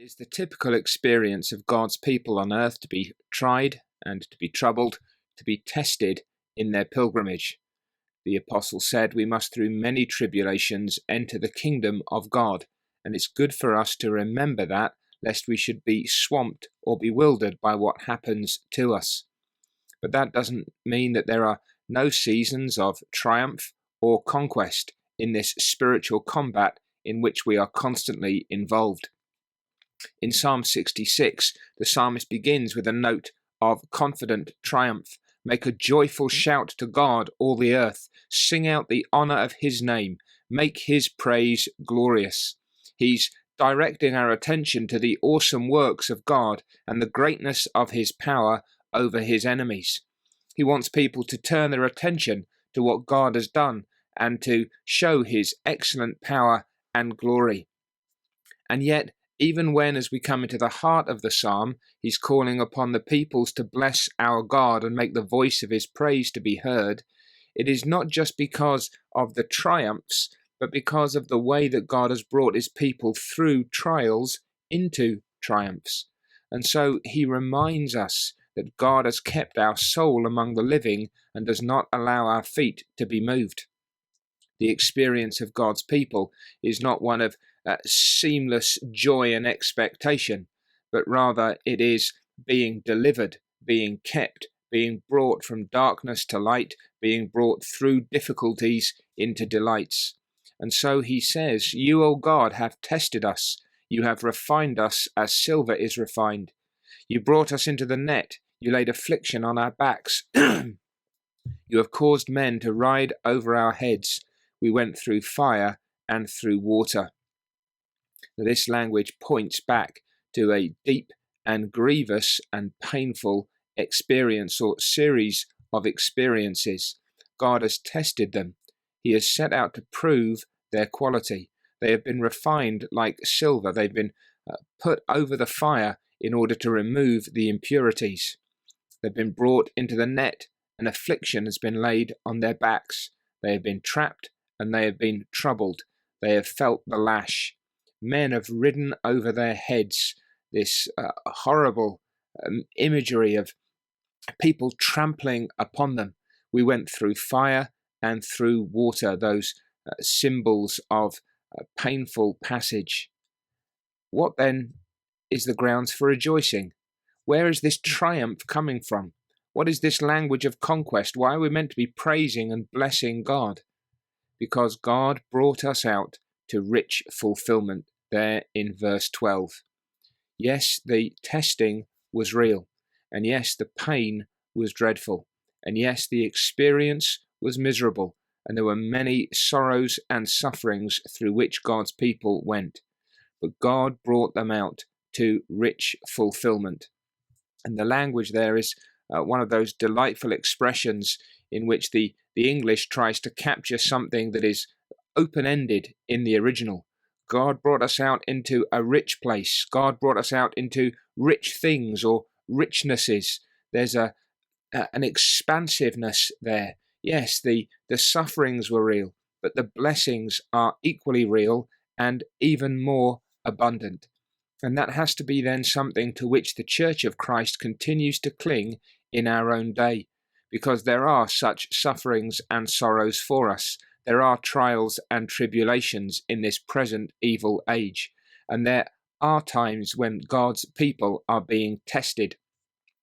Is the typical experience of God's people on earth to be tried and to be troubled, to be tested in their pilgrimage. The apostle said we must through many tribulations enter the kingdom of God, and it's good for us to remember that, lest we should be swamped or bewildered by what happens to us. But that doesn't mean that there are no seasons of triumph or conquest in this spiritual combat in which we are constantly involved. In Psalm 66, the psalmist begins with a note of confident triumph. Make a joyful shout to God, all the earth. Sing out the honour of his name. Make his praise glorious. He's directing our attention to the awesome works of God and the greatness of his power over his enemies. He wants people to turn their attention to what God has done and to show his excellent power and glory. And yet, even when, as we come into the heart of the psalm, he's calling upon the peoples to bless our God and make the voice of his praise to be heard, it is not just because of the triumphs, but because of the way that God has brought his people through trials into triumphs. And so he reminds us that God has kept our soul among the living and does not allow our feet to be moved. The experience of God's people is not one of seamless joy and expectation, but rather it is being delivered, being kept, being brought from darkness to light, being brought through difficulties into delights. And so he says, you, O God, have tested us. You have refined us as silver is refined. You brought us into the net. You laid affliction on our backs. You have caused men to ride over our heads. We went through fire and through water. This language points back to a deep and grievous and painful experience or series of experiences. God has tested them. He has set out to prove their quality. They have been refined like silver. They've been put over the fire in order to remove the impurities. They've been brought into the net, and affliction has been laid on their backs. They have been trapped and they have been troubled. They have felt the lash. Men have ridden over their heads, this horrible imagery of people trampling upon them. We went through fire and through water, those symbols of painful passage. What then is the grounds for rejoicing? Where is this triumph coming from? What is this language of conquest? Why are we meant to be praising and blessing God? Because God brought us out to rich fulfillment there in verse 12. Yes, the testing was real, and yes, the pain was dreadful, and yes, the experience was miserable, and there were many sorrows and sufferings through which God's people went. But God brought them out to rich fulfillment. And the language there is one of those delightful expressions in which the English tries to capture something that is open-ended in the original. God brought us out into a rich place. God brought us out into rich things or richnesses. There's an expansiveness there. Yes, the sufferings were real, but the blessings are equally real and even more abundant. And that has to be then something to which the Church of Christ continues to cling in our own day, because there are such sufferings and sorrows for us. There are trials and tribulations in this present evil age, and there are times when God's people are being tested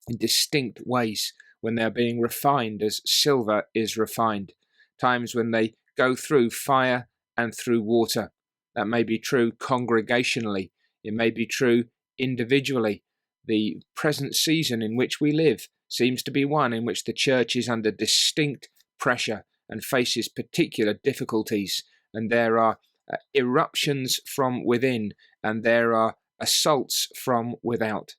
in distinct ways, when they're being refined as silver is refined, times when they go through fire and through water. That may be true congregationally, it may be true individually. The present season in which we live seems to be one in which the church is under distinct pressure and faces particular difficulties, and there are eruptions from within, and there are assaults from without.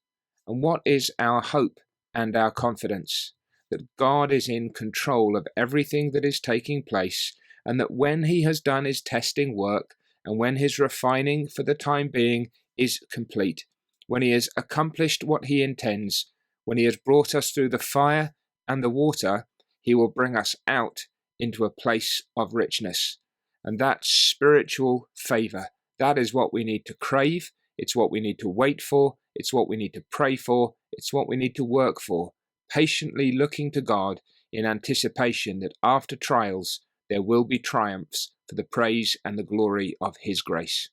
And what is our hope and our confidence? That God is in control of everything that is taking place, and that when he has done his testing work, and when his refining for the time being is complete, when he has accomplished what he intends, when he has brought us through the fire and the water, he will bring us out into a place of richness. And that spiritual favour, that is what we need to crave. It's what we need to wait for. It's what we need to pray for. It's what we need to work for, patiently looking to God in anticipation that after trials there will be triumphs for the praise and the glory of His grace.